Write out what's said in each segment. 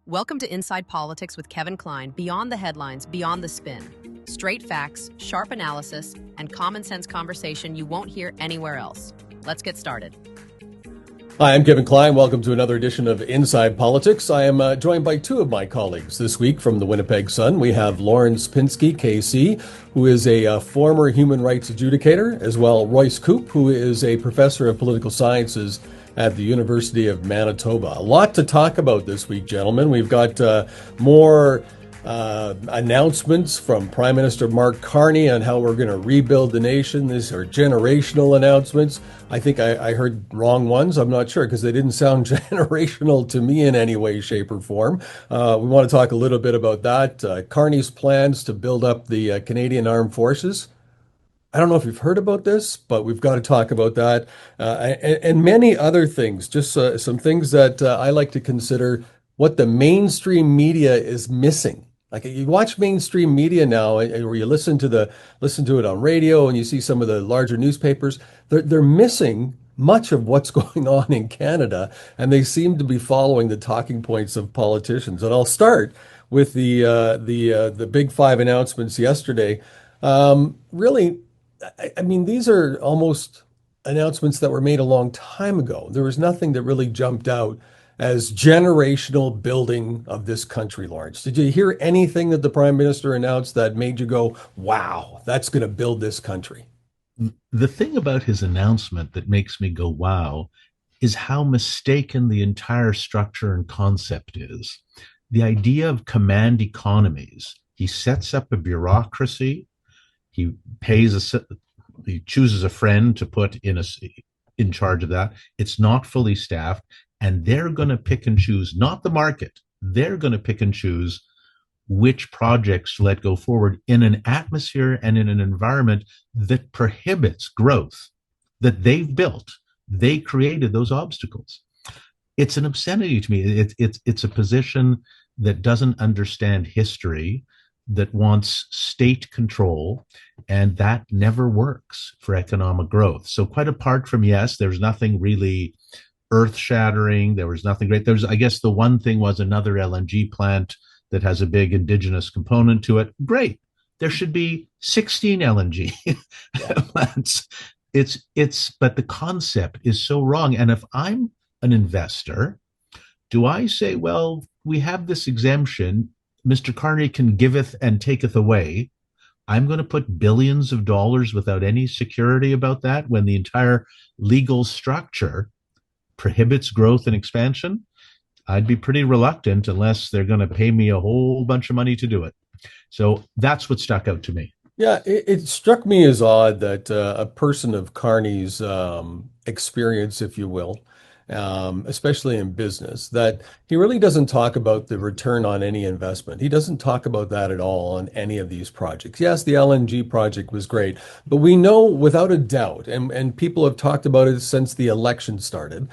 Welcome to Inside Politics with Kevin Klein, beyond the headlines, beyond the spin. Straight facts, sharp analysis, and common sense conversation you won't hear anywhere else. Let's get started. Hi, I'm Kevin Klein. Welcome to another edition of Inside Politics. I am joined by two of my colleagues this week from the Winnipeg Sun. We have Lawrence Pinsky, KC, who is a former human rights adjudicator, as well Royce Koop, who is a professor of political sciences at the University of Manitoba. A lot to talk about this week, gentlemen. We've got more announcements from Prime Minister Mark Carney on how we're going to rebuild the nation. These are generational announcements. I think I heard wrong ones. I'm not sure because they didn't sound generational to me in any way, shape, or form. We want to talk a little bit about that. Carney's plans to build up the Canadian Armed Forces. I don't know if you've heard about this, but we've got to talk about that and many other things, just some things that I like to consider what the mainstream media is missing. Like you watch mainstream media now, or you listen to it on radio, and you see some of the larger newspapers. They're missing much of what's going on in Canada, and they seem to be following the talking points of politicians. And I'll start with the Big Five announcements yesterday. Really, I mean, these are almost announcements that were made a long time ago. There was nothing that really jumped out as generational building of this country, Lawrence. Did you hear anything that the Prime Minister announced that made you go, wow, that's going to build this country? The thing about his announcement that makes me go, wow, is how mistaken the entire structure and concept is. The idea of command economies. He sets up a bureaucracy. He chooses a friend to put in charge of that. It's not fully staffed. And they're going to pick and choose, not the market. They're going to pick and choose which projects to let go forward in an atmosphere and in an environment that prohibits growth that they've built. They created those obstacles. It's an obscenity to me. It's a position that doesn't understand history, that wants state control, and that never works for economic growth. So quite apart from, yes, there's nothing really earth-shattering. There was nothing great. I guess the one thing was another LNG plant that has a big Indigenous component to it. Great. There should be 16 LNG plants. But the concept is so wrong. And if I'm an investor, do I say, well, we have this exemption, Mr. Carney can giveth and taketh away. I'm going to put billions of dollars without any security about that when the entire legal structure prohibits growth and expansion? I'd be pretty reluctant unless they're going to pay me a whole bunch of money to do it. So that's what stuck out to me. Yeah, it struck me as odd that a person of Carney's experience, if you will, especially in business, that he really doesn't talk about the return on any investment. He doesn't talk about that at all on any of these projects. Yes, the LNG project was great, but we know without a doubt, and people have talked about it since the election started,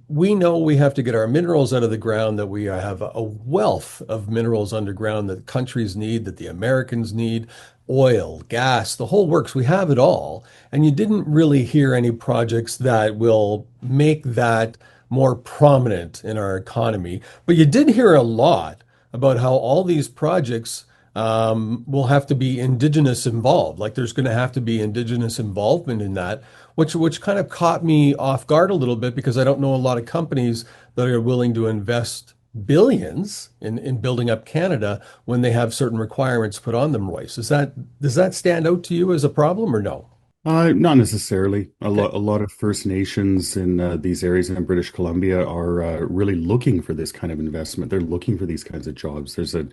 we know we have to get our minerals out of the ground, that we have a wealth of minerals underground that countries need, that the Americans need. Oil, gas, the whole works. We have it all. And you didn't really hear any projects that will make that more prominent in our economy. But you did hear a lot about how all these projects will have to be Indigenous involved. Like there's going to have to be Indigenous involvement in that, which kind of caught me off guard a little bit because I don't know a lot of companies that are willing to invest billions in building up Canada when they have certain requirements put on them, Royce. Does that stand out to you as a problem or no? Not necessarily. A Okay. lot of First Nations in these areas in British Columbia are really looking for this kind of investment. They're looking for these kinds of jobs. There's a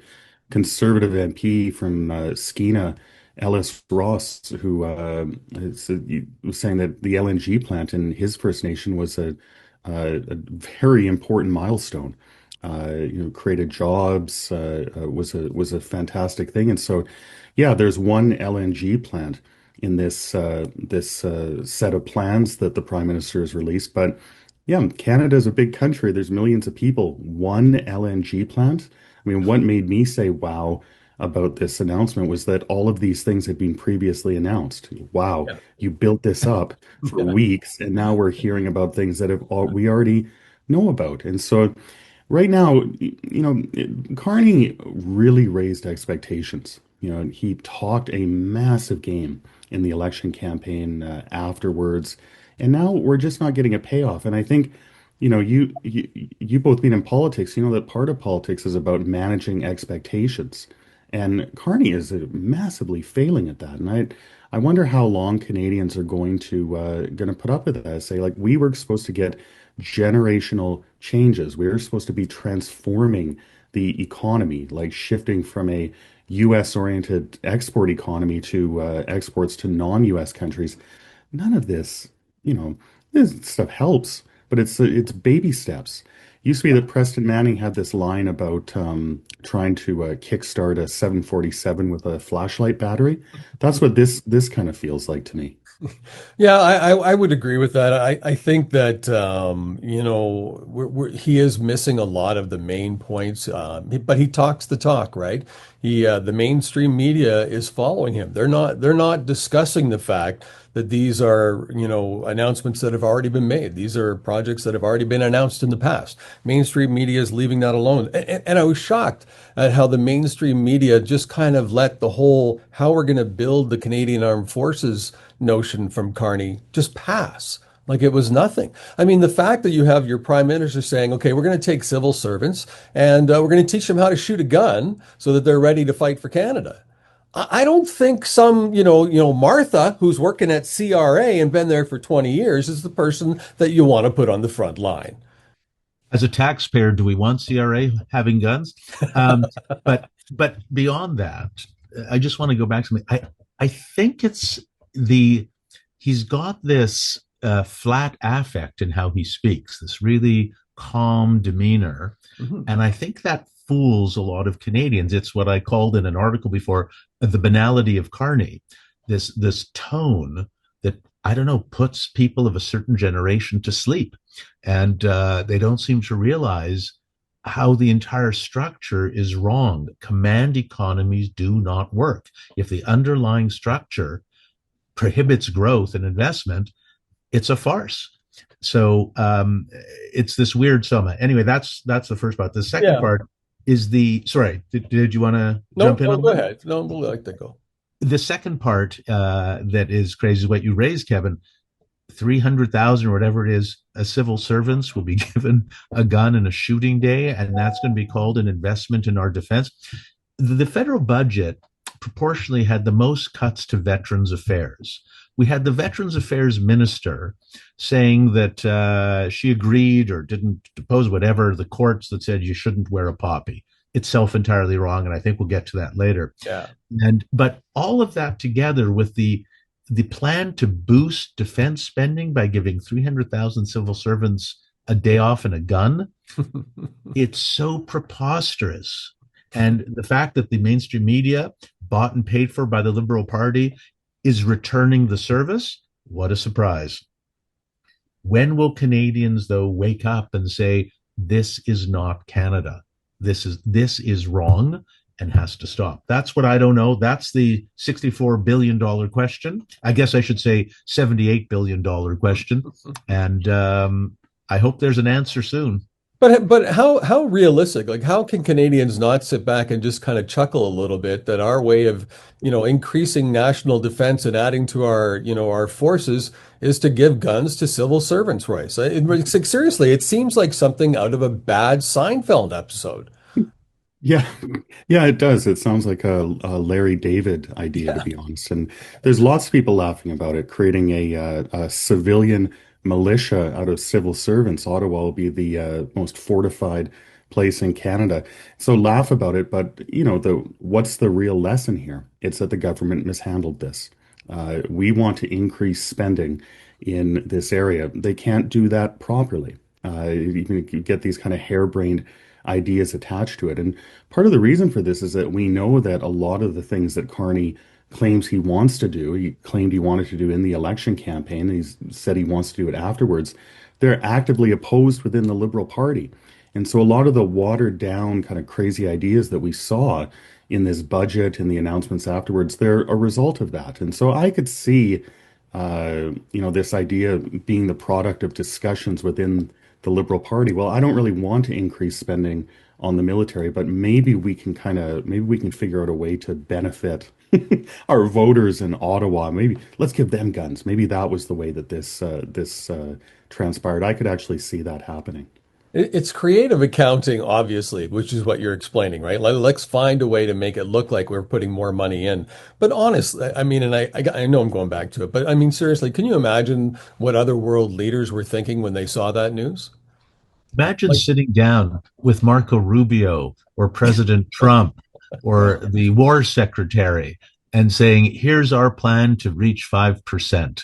conservative MP from Skeena, Ellis Ross, who was saying that the LNG plant in his First Nation was a very important milestone. Created jobs, was a fantastic thing. And so, yeah, there's one LNG plant in this set of plans that the Prime Minister has released. But yeah, Canada is a big country. There's millions of people. One LNG plant. I mean, what made me say wow about this announcement was that all of these things had been previously announced. Wow, Yeah. you built this up for Yeah. weeks, and now we're hearing about things that we already know about. And so right now, Carney really raised expectations. He talked a massive game in the election campaign afterwards, and now we're just not getting a payoff. And I think, you both been in politics, you know that part of politics is about managing expectations, and Carney is massively failing at that. And I wonder how long Canadians are going to put up with that. Say, like, we were supposed to get generational changes. We were supposed to be transforming the economy, like shifting from a US oriented export economy to exports to non-US countries. None of this, you know, this stuff helps, but it's baby steps. Used to be that Preston Manning had this line about trying to kickstart a 747 with a flashlight battery. That's what this kind of feels like to me. Yeah, I would agree with that. I think that he is missing a lot of the main points, but he talks the talk, right? The mainstream media is following him. They're not discussing the fact that these are announcements that have already been made. These are projects that have already been announced in the past. Mainstream media is leaving that alone, and I was shocked at how the mainstream media just kind of let the whole how we're going to build the Canadian Armed Forces notion from Carney just pass like it was nothing. I mean, the fact that you have your prime minister saying, okay, we're going to take civil servants and we're going to teach them how to shoot a gun so that they're ready to fight for Canada. I don't think some, Martha, who's working at CRA and been there for 20 years, is the person that you want to put on the front line. As a taxpayer, do we want CRA having guns? But beyond that, I just want to go back to something. I think he's got this flat affect in how he speaks, this really calm demeanor, and I think that fools a lot of Canadians. It's what I called in an article before the banality of Carney. This tone that, I don't know, puts people of a certain generation to sleep, and they don't seem to realize how the entire structure is wrong. Command economies do not work. If the underlying structure prohibits growth and investment, it's a farce. So it's this weird summa. Anyway, that's the first part. The second part is sorry, did you want to jump in? No, go ahead. No, we'll let that go. The second part that is crazy is what you raised, Kevin. 300,000 or whatever it is, civil servants will be given a gun and a shooting day, and that's going to be called an investment in our defense. The federal budget proportionally had the most cuts to Veterans Affairs. We had the Veterans Affairs minister saying that she agreed or didn't depose whatever the courts that said you shouldn't wear a poppy. Itself entirely wrong, and I think we'll get to that later. Yeah. But all of that together with the plan to boost defense spending by giving 300,000 civil servants a day off and a gun, it's so preposterous. And the fact that the mainstream media, bought and paid for by the Liberal Party, is returning the service, what a surprise. When will Canadians, though, wake up and say, this is not Canada? This is wrong and has to stop. That's what I don't know. That's the $64 billion question. I guess I should say $78 billion question. And I hope there's an answer soon. But how realistic? Like, how can Canadians not sit back and just kind of chuckle a little bit that our way of, increasing national defense and adding to our forces is to give guns to civil servants, Royce? Like, seriously, it seems like something out of a bad Seinfeld episode. Yeah, yeah, it does. It sounds like a Larry David idea, to be honest. And there's lots of people laughing about it, creating a civilian militia out of civil servants. Ottawa will be the most fortified place in Canada. So laugh about it, but what's the real lesson here? It's that the government mishandled this. We want to increase spending in this area. They can't do that properly. Even you get these kind of harebrained ideas attached to it. And part of the reason for this is that we know that a lot of the things that Carney claims he wants to do, he claimed he wanted to do in the election campaign, and he's said he wants to do it afterwards, they're actively opposed within the Liberal Party. And so a lot of the watered down kind of crazy ideas that we saw in this budget and the announcements afterwards, they're a result of that. And so I could see, this idea being the product of discussions within the Liberal Party, well, I don't really want to increase spending on the military, but maybe we can figure out a way to benefit our voters in Ottawa. Maybe let's give them guns. Maybe that was the way that this transpired. I could actually see that happening. It's creative accounting, obviously, which is what you're explaining, right? Let's find a way to make it look like we're putting more money in. But honestly, I mean, and I know I'm going back to it, but I mean, seriously, can you imagine what other world leaders were thinking when they saw that news? Imagine Like, sitting down with Marco Rubio or President Trump or the war secretary and saying, here's our plan to reach 5%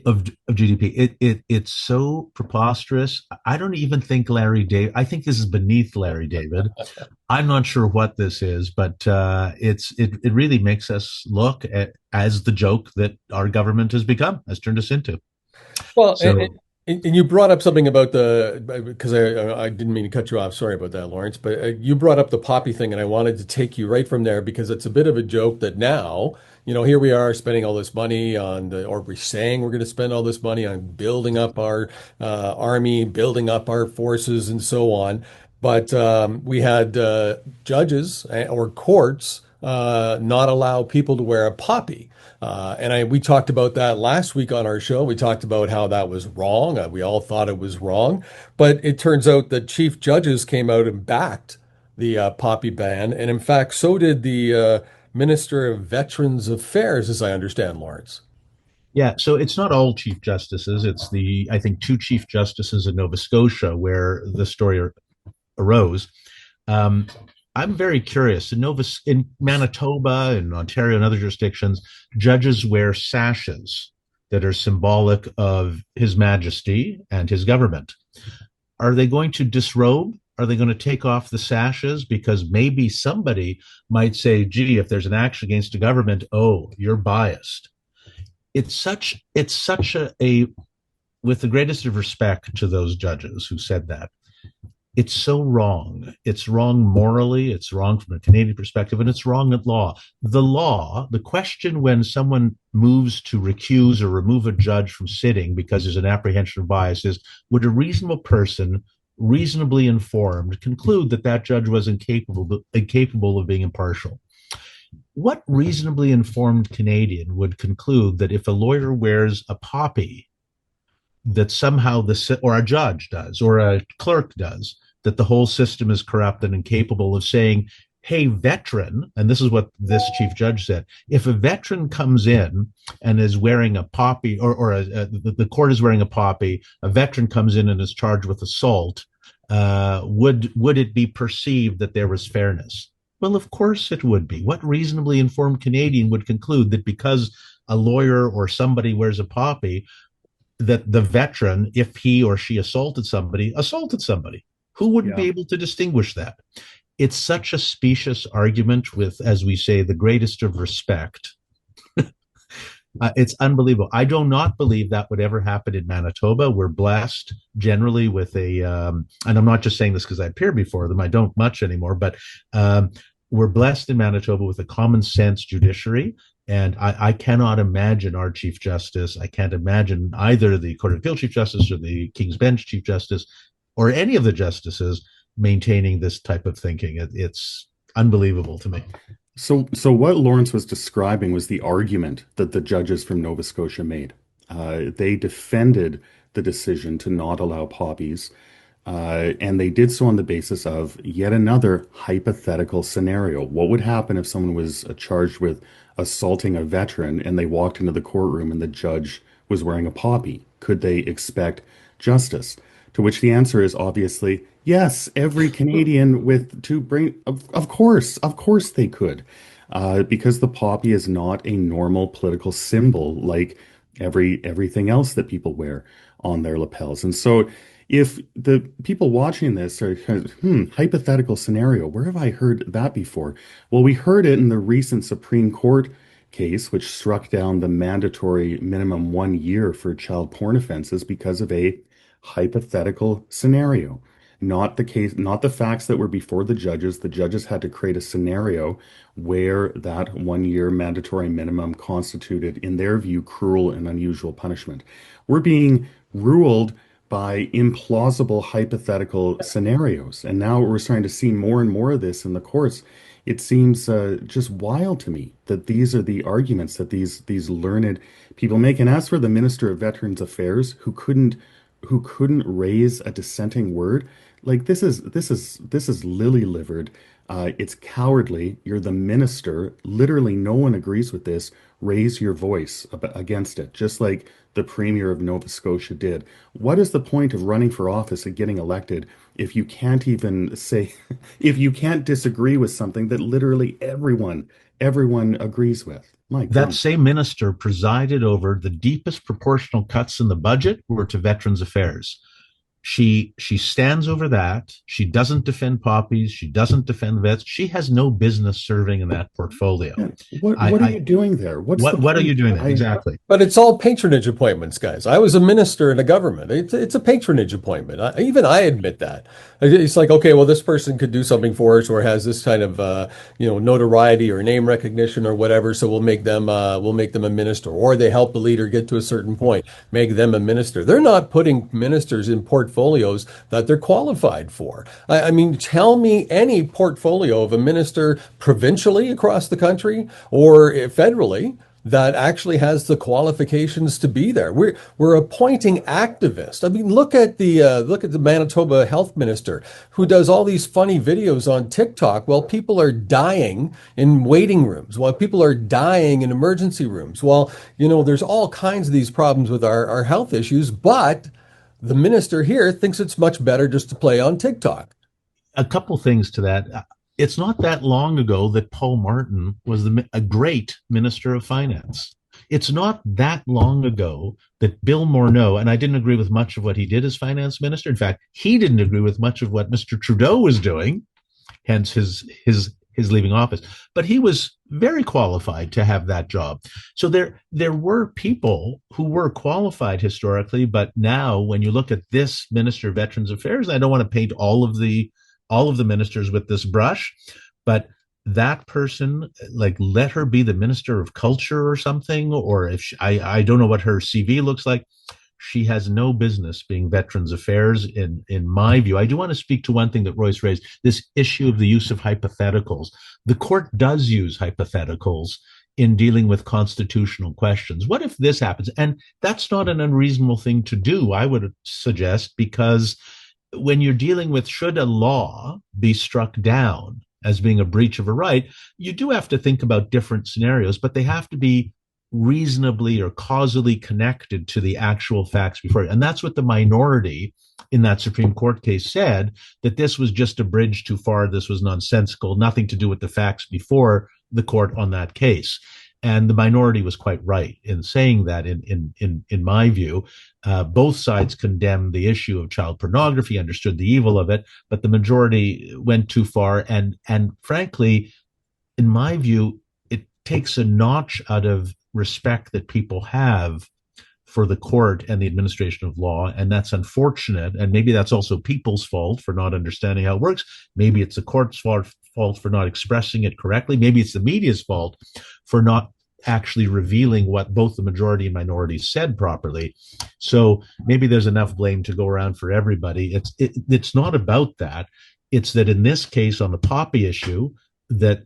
of GDP. It's so preposterous. I don't even think Larry David, I think this is beneath Larry David. I'm not sure what this is, but it really makes us look at as the joke that our government has turned us into. well, So and you brought up something about because I didn't mean to cut you off. Sorry about that, Lawrence. But you brought up the poppy thing, and I wanted to take you right from there because it's a bit of a joke that now, here we are spending all this money or we're saying we're going to spend all this money on building up our army, building up our forces, and so on. But we had judges or courts not allow people to wear a poppy. We talked about that last week on our show. We talked about how that was wrong. We all thought it was wrong, but it turns out that chief judges came out and backed the poppy ban, and in fact, so did the Minister of Veterans Affairs, as I understand, Lawrence. yeah, so it's not all chief justices. It's I think two chief justices in Nova Scotia where the story arose. Um, I'm very curious. In Manitoba, in Ontario, and other jurisdictions, judges wear sashes that are symbolic of His Majesty and his government. Are they going to disrobe? Are they going to take off the sashes? Because maybe somebody might say, gee, if there's an action against a government, oh, you're biased. It's such a with the greatest of respect to those judges who said that, it's so wrong. It's wrong morally, it's wrong from a Canadian perspective, and it's wrong at law. The question when someone moves to recuse or remove a judge from sitting because there's an apprehension of bias is, would a reasonable person, reasonably informed, conclude that that judge was incapable of being impartial? What reasonably informed Canadian would conclude that if a lawyer wears a poppy, that somehow or a judge does, or a clerk does, that the whole system is corrupt and incapable of saying, hey, veteran, and this is what this chief judge said, if a veteran comes in and is wearing a poppy, the court is wearing a poppy, a veteran comes in and is charged with assault, would it be perceived that there was fairness? Well, of course it would be. What reasonably informed Canadian would conclude that because a lawyer or somebody wears a poppy, that the veteran, if he or she assaulted somebody? Who wouldn't be able to distinguish that? It's such a specious argument with, as we say, the greatest of respect. It's unbelievable. I do not believe that would ever happen in Manitoba. We're blessed generally with and I'm not just saying this because I appear before them. I don't much anymore, but we're blessed in Manitoba with a common sense judiciary. And I cannot imagine our Chief Justice. I can't imagine either the Court of Appeal Chief Justice or the King's Bench Chief Justice or any of the justices maintaining this type of thinking. It's unbelievable to me. So what Lawrence was describing was the argument that the judges from Nova Scotia made. They defended the decision to not allow poppies, and they did so on the basis of yet another hypothetical scenario. What would happen if someone was charged with assaulting a veteran and they walked into the courtroom and the judge was wearing a poppy? Could they expect justice? To which the answer is obviously yes. Every Canadian with two brain, of course they could, because the poppy is not a normal political symbol like everything else that people wear on their lapels. And so, if the people watching this are kind of, hypothetical scenario, where have I heard that before? Well, we heard it in the recent Supreme Court case, which struck down the mandatory minimum 1 year for child porn offenses because of a hypothetical scenario. Not the case, not the facts that were before the judges. The judges had to create a scenario where that 1 year mandatory minimum constituted, in their view, cruel and unusual punishment. We're being ruled by implausible hypothetical scenarios. And now we're starting to see more and more of this in the courts. It seems just wild to me that these are the arguments that these learned people make. And as for the Minister of Veterans Affairs, who couldn't raise a dissenting word, like this is lily-livered. It's cowardly. You're the minister. Literally, no one agrees with this. Raise your voice against it, just like the Premier of Nova Scotia did. What is the point of running for office and getting elected if you can't even say, if you can't disagree with something that literally everyone agrees with? My That goodness. same minister presided over the deepest proportional cuts in the budget were to Veterans Affairs. She stands over that. She doesn't defend poppies. She doesn't defend vets. She has no business serving in that portfolio. Yeah. What I, what are I you doing there? What's the what are you point? doing there? Exactly. But it's all patronage appointments, guys. I was a minister in a government. It's a patronage appointment. Even I admit that. It's like, okay, well, this person could do something for us or has this kind of, notoriety or name recognition or whatever. So we'll make them a minister, or they help the leader get to a certain point, make them a minister. They're not putting ministers in portfolios that they're qualified for. I mean, tell me any portfolio of a minister provincially across the country or federally that actually has the qualifications to be there. We're appointing activists. I mean, look at the Manitoba health minister who does all these funny videos on TikTok while people are dying in waiting rooms, while people are dying in emergency rooms. While there's all kinds of these problems with our health issues, but the minister here thinks it's much better just to play on TikTok. A couple things to that. It's not that long ago that Paul Martin was a great minister of finance. It's not that long ago that Bill Morneau, and I didn't agree with much of what he did as finance minister. In fact, he didn't agree with much of what Mr. Trudeau was doing, hence his leaving office. But he was very qualified to have that job. So there were people who were qualified historically, but now when you look at this Minister of Veterans Affairs, I don't want to paint all of the ministers with this brush, but that person, like, let her be the Minister of Culture or something, or if I don't know what her CV looks like. She has no business being Veterans Affairs, in my view. I do want to speak to one thing that Royce raised, this issue of the use of hypotheticals. The court does use hypotheticals in dealing with constitutional questions. What if this happens? And that's not an unreasonable thing to do, I would suggest, because when you're dealing with should a law be struck down as being a breach of a right, you do have to think about different scenarios, but they have to be reasonably or causally connected to the actual facts before you. And that's what the minority in that Supreme Court case said, that this was just a bridge too far. This was nonsensical, nothing to do with the facts before the court on that case. And the minority was quite right in saying that, in my view. Both sides condemned the issue of child pornography, understood the evil of it, but the majority went too far. And frankly, in my view, it takes a notch out of respect that people have for the court and the administration of law. And that's unfortunate. And maybe that's also people's fault for not understanding how it works. Maybe it's the court's fault for not expressing it correctly. Maybe it's the media's fault for not actually revealing what both the majority and minority said properly. So maybe there's enough blame to go around for everybody. It's not about that. It's that in this case, on the poppy issue, that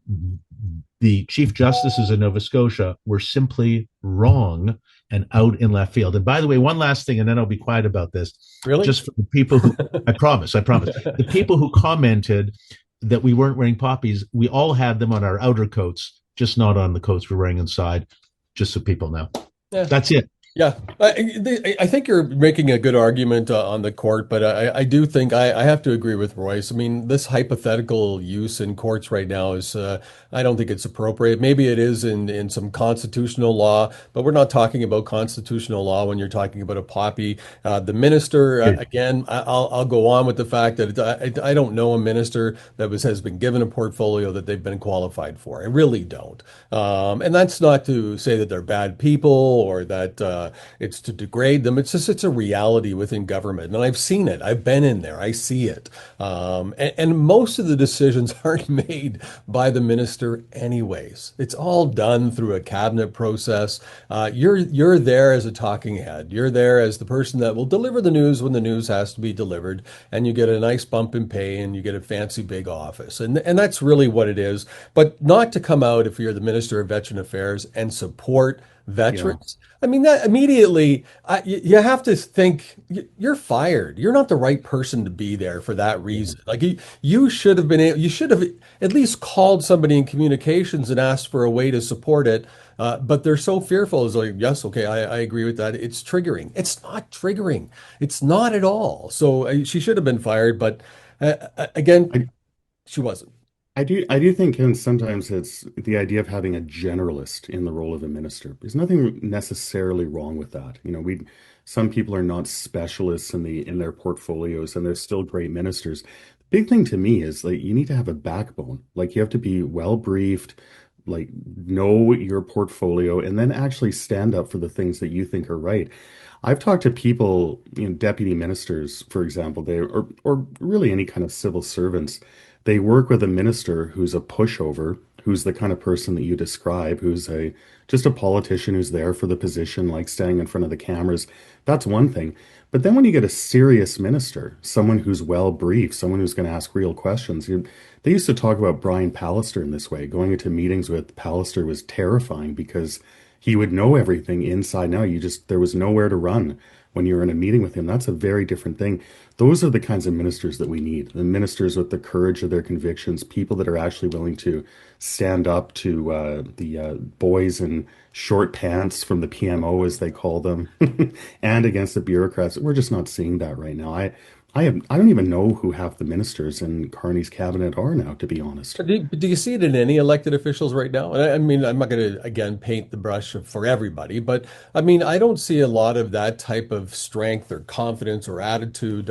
the chief justices in Nova Scotia were simply wrong and out in left field. And by the way, one last thing, and then I'll be quiet about this. Really? Just for the people who, I promise, the people who commented that we weren't wearing poppies, we all had them on our outer coats, just not on the coats we're wearing inside, just so people know. Yeah. That's it. Yeah, I think you're making a good argument on the court, but I do think I have to agree with Royce. I mean, this hypothetical use in courts right now is, I don't think it's appropriate. Maybe it is in some constitutional law, but we're not talking about constitutional law when you're talking about a poppy. The minister, again, I'll go on with the fact that I don't know a minister that has been given a portfolio that they've been qualified for. I really don't. And that's not to say that they're bad people or that it's to degrade them. It's a reality within government, and I've seen it. I've been in there. I see it. And most of the decisions aren't made by the minister anyways. It's all done through a cabinet process. You're there as a talking head. You're there as the person that will deliver the news when the news has to be delivered, and you get a nice bump in pay and you get a fancy big office. And that's really what it is. But not to come out if you're the Minister of Veteran Affairs and support veterans. Yeah. I mean, that immediately you have to think you're fired. You're not the right person to be there for that reason. Like you should have been able, you should have at least called somebody in communications and asked for a way to support it. But they're so fearful. It's like, yes, okay, I agree with that. It's triggering. It's not triggering. It's not at all. So she should have been fired. But again, she wasn't. I do think, Ken, sometimes it's the idea of having a generalist in the role of a minister. There's nothing necessarily wrong with that. Some people are not specialists in their portfolios, and they're still great ministers. The big thing to me is like you need to have a backbone. Like you have to be well briefed, like know your portfolio, and then actually stand up for the things that you think are right. I've talked to people, deputy ministers, for example, or really any kind of civil servants. They work with a minister who's a pushover, who's the kind of person that you describe, who's just a politician who's there for the position, like standing in front of the cameras. That's one thing. But then when you get a serious minister, someone who's well briefed, someone who's going to ask real questions, they used to talk about Brian Pallister in this way. Going into meetings with Pallister was terrifying because he would know everything inside and out. There was nowhere to run when you were in a meeting with him. That's a very different thing. Those are the kinds of ministers that we need. The ministers with the courage of their convictions, people that are actually willing to stand up to the boys in short pants from the PMO, as they call them, and against the bureaucrats. We're just not seeing that right now. I don't even know who half the ministers in Carney's cabinet are now, to be honest. Do you see it in any elected officials right now? And I mean, I'm not going to, again, paint the brush for everybody, but I mean, I don't see a lot of that type of strength or confidence or attitude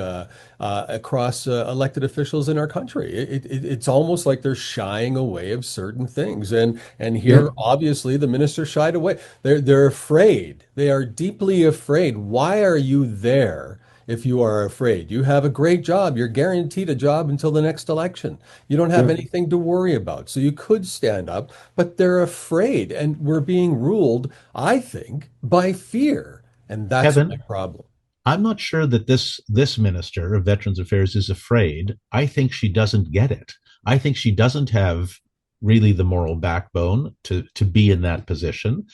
across elected officials in our country. It's almost like they're shying away of certain things. And here, obviously, the minister shied away. They're afraid. They are deeply afraid. Why are you there? If you are afraid, you have a great job. You're guaranteed a job until the next election. You don't have anything to worry about. So you could stand up, but they're afraid. And we're being ruled, I think, by fear. And that's Kevin, my problem. I'm not sure that this minister of Veterans Affairs is afraid. I think she doesn't get it. I think she doesn't have really the moral backbone to be in that position.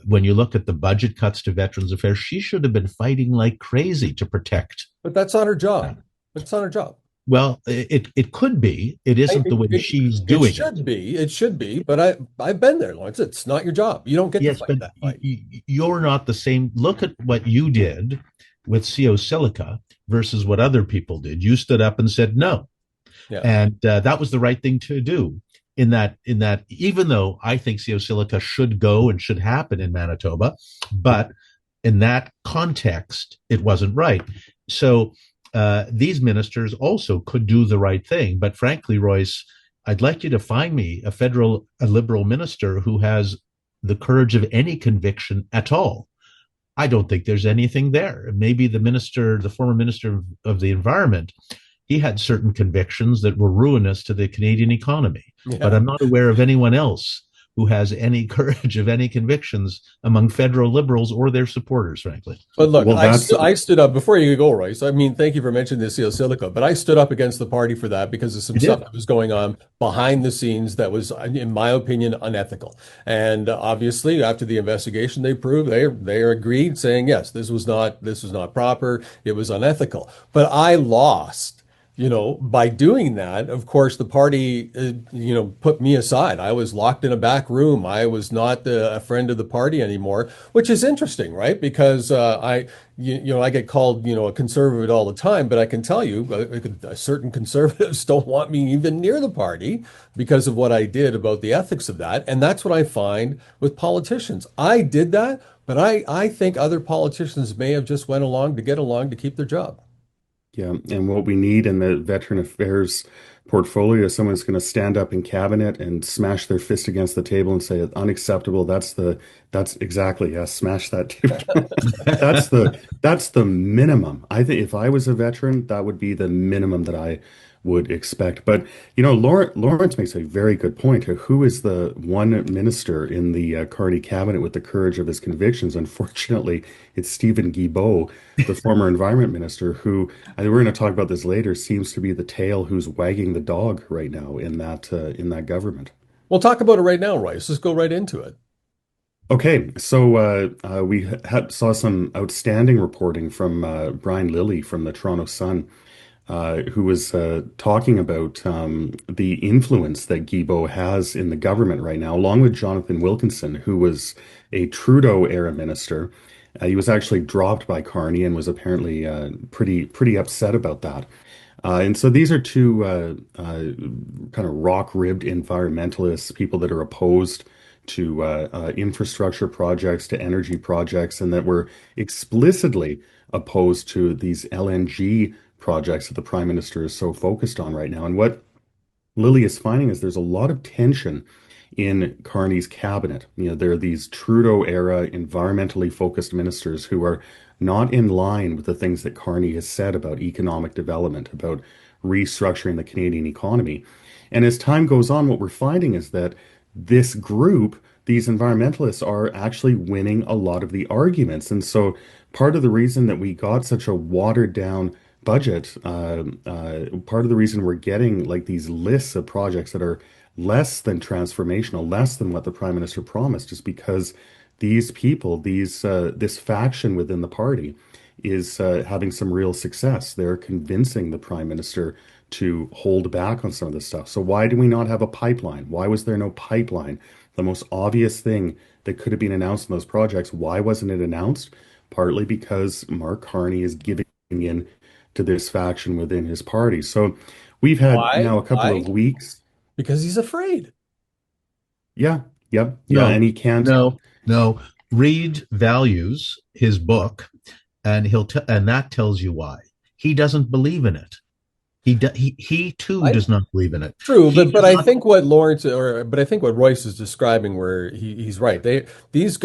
When you look at the budget cuts to Veterans Affairs, she should have been fighting like crazy to protect. But that's not her job. That's not her job. Well, it could be. It isn't the way she's doing it. It should be. But I've been there, Lawrence. It's not your job. You don't get to fight that fight. You're not the same. Look at what you did with CO Silica versus what other people did. You stood up and said no. Yeah. And that was the right thing to do. In that, even though I think CO Silica should go and should happen in Manitoba, but in that context, it wasn't right. So these ministers also could do the right thing. But frankly, Royce, I'd like you to find me a Liberal minister who has the courage of any conviction at all. I don't think there's anything there. Maybe the former minister of the environment, he had certain convictions that were ruinous to the Canadian economy. Yeah. But I'm not aware of anyone else who has any courage of any convictions among federal Liberals or their supporters, frankly. But look, I stood up, before you go, Royce, I mean, thank you for mentioning the CO Silica, but I stood up against the party for that because of some stuff that was going on behind the scenes that was, in my opinion, unethical. And obviously, after the investigation, they proved they agreed, saying, yes, this was not proper, it was unethical. But I lost. By doing that, of course, the party, put me aside. I was locked in a back room. I was not a friend of the party anymore, which is interesting, right? Because I get called, a conservative all the time, but I can tell you, certain conservatives don't want me even near the party because of what I did about the ethics of that. And that's what I find with politicians. I did that, but I think other politicians may have just went along to get along to keep their job. Yeah, and what we need in the veteran affairs portfolio is someone who's going to stand up in cabinet and smash their fist against the table and say unacceptable. That's exactly, yes, smash that table. That's the minimum. I think if I was a veteran, that would be the minimum that I would expect. But Lawrence makes a very good point. Who is the one minister in the Carney cabinet with the courage of his convictions? Unfortunately, it's Stephen Guilbeault, the former environment minister, who I think we're going to talk about this later, seems to be the tail who's wagging the dog right now in that government. We'll talk about it right now, Royce. Let's go right into it. Okay, so we saw some outstanding reporting from Brian Lilly from the Toronto Sun, who was talking about the influence that Guilbeault has in the government right now, along with Jonathan Wilkinson, who was a Trudeau-era minister. He was actually dropped by Carney and was apparently pretty upset about that. And so these are two kind of rock-ribbed environmentalists, people that are opposed to infrastructure projects, to energy projects, and that were explicitly opposed to these LNG projects that the Prime Minister is so focused on right now. And what Lilly is finding is there's a lot of tension in Carney's cabinet. There are these Trudeau-era environmentally focused ministers who are not in line with the things that Carney has said about economic development, about restructuring the Canadian economy. And as time goes on, what we're finding is that this group, these environmentalists, are actually winning a lot of the arguments. And so part of the reason that we got such a watered down budget, part of the reason we're getting like these lists of projects that are less than transformational, less than what the Prime Minister promised, is because these people, this faction within the party is having some real success. They're convincing the Prime Minister to hold back on some of this stuff. So why do we not have a pipeline? Why was there no pipeline? The most obvious thing that could have been announced in those projects, why wasn't it announced? Partly because Mark Carney is giving in to this faction within his party. So we've had Why? now a couple Why? of weeks. Because he's afraid. Yeah, yep, yeah, No, and he can't. no. Read Values, his book, and and that tells you why. He doesn't believe in it. He too I does not believe in it. True, He but does I not. think what but I think what Royce is describing, where he's right. These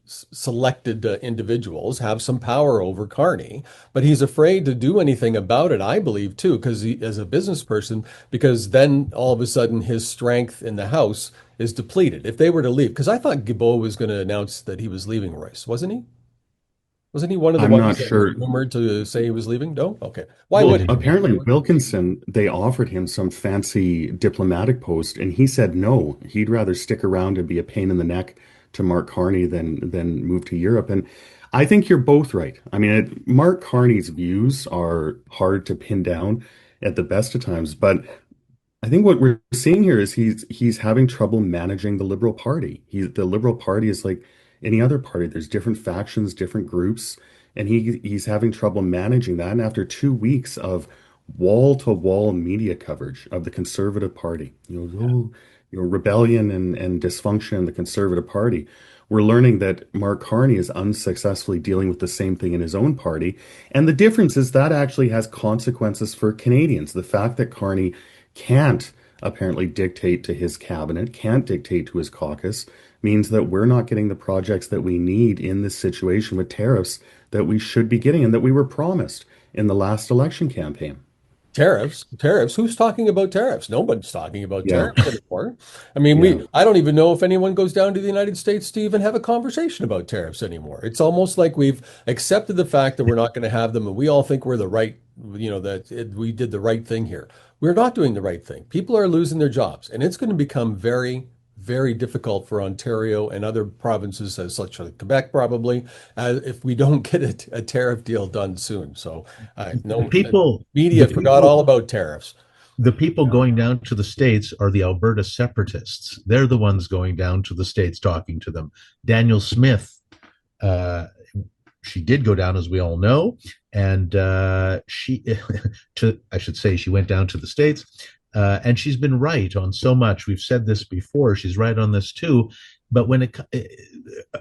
selected individuals have some power over Carney, but he's afraid to do anything about it. I believe too, because as a business person, because then all of a sudden his strength in the House is depleted. If they were to leave, because I thought Guilbeault was going to announce that he was leaving, Royce, wasn't he? Wasn't he one of the I'm not ones that was sure. rumored to say he was leaving? No? Okay. Why Well, would he? Apparently, Wilkinson, they offered him some fancy diplomatic post, and he said no. He'd rather stick around and be a pain in the neck to Mark Carney than move to Europe. And I think you're both right. I mean, Mark Carney's views are hard to pin down at the best of times, but I think what we're seeing here is he's having trouble managing the Liberal Party. The Liberal Party is like any other party. There's different factions, different groups, and he's having trouble managing that. And after 2 weeks of wall-to-wall media coverage of the Conservative Party, rebellion and dysfunction in the Conservative Party, we're learning that Mark Carney is unsuccessfully dealing with the same thing in his own party. And the difference is that actually has consequences for Canadians. The fact that Carney can't apparently dictate to his cabinet, can't dictate to his caucus, means that we're not getting the projects that we need in this situation with tariffs that we should be getting and that we were promised in the last election campaign. Tariffs. Who's talking about tariffs? Nobody's talking about Yeah, tariffs anymore. I mean, yeah. I don't even know if anyone goes down to the United States to even have a conversation about tariffs anymore. It's almost like we've accepted the fact that we're not going to have them, and we all think we're the right, we did the right thing here. We're not doing the right thing. People are losing their jobs, and it's going to become very, very difficult for Ontario and other provinces, as such as Quebec, probably, if we don't get a tariff deal done soon. So, The no, people, media the forgot people, all about tariffs. the people going down to the States are the Alberta separatists. They're the ones going down to the States talking to them. Daniel Smith, uh, she did go down, as we all know, and I should say, she went down to the States, and she's been right on so much. We've said this before. She's right on this too. But when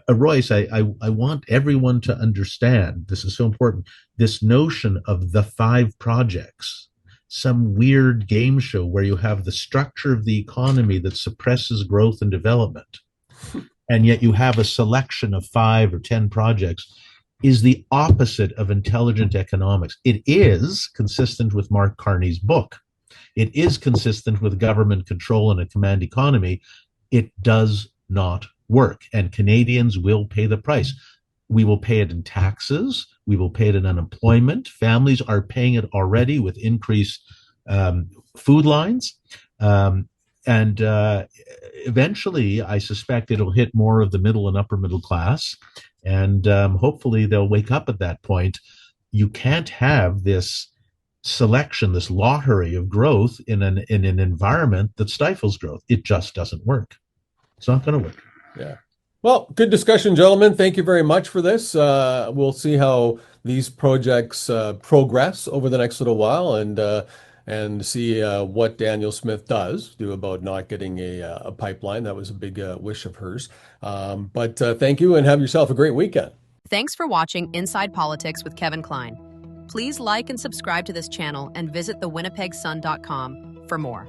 Royce, I want everyone to understand, this is so important, this notion of the five projects, some weird game show where you have the structure of the economy that suppresses growth and development, and yet you have a selection of 5 or 10 projects, is the opposite of intelligent economics. It is consistent with Mark Carney's book. It is consistent with government control and a command economy. It does not work, and Canadians will pay the price. We will pay it in taxes. We will pay it in unemployment. Families are paying it already with increased food lines. And eventually, I suspect it'll hit more of the middle and upper middle class. And hopefully they'll wake up at that point. You can't have this selection, this lottery of growth in an environment that stifles growth. It just doesn't work. It's not going to work. Yeah. Well, good discussion, gentlemen. Thank you very much for this. We'll see how these projects progress over the next little while, and see what Danielle Smith does do about not getting a pipeline. That was a big wish of hers. But thank you, and have yourself a great weekend. Thanks for watching Inside Politics with Kevin Klein. Please like and subscribe to this channel and visit thewinnipegsun.com for more.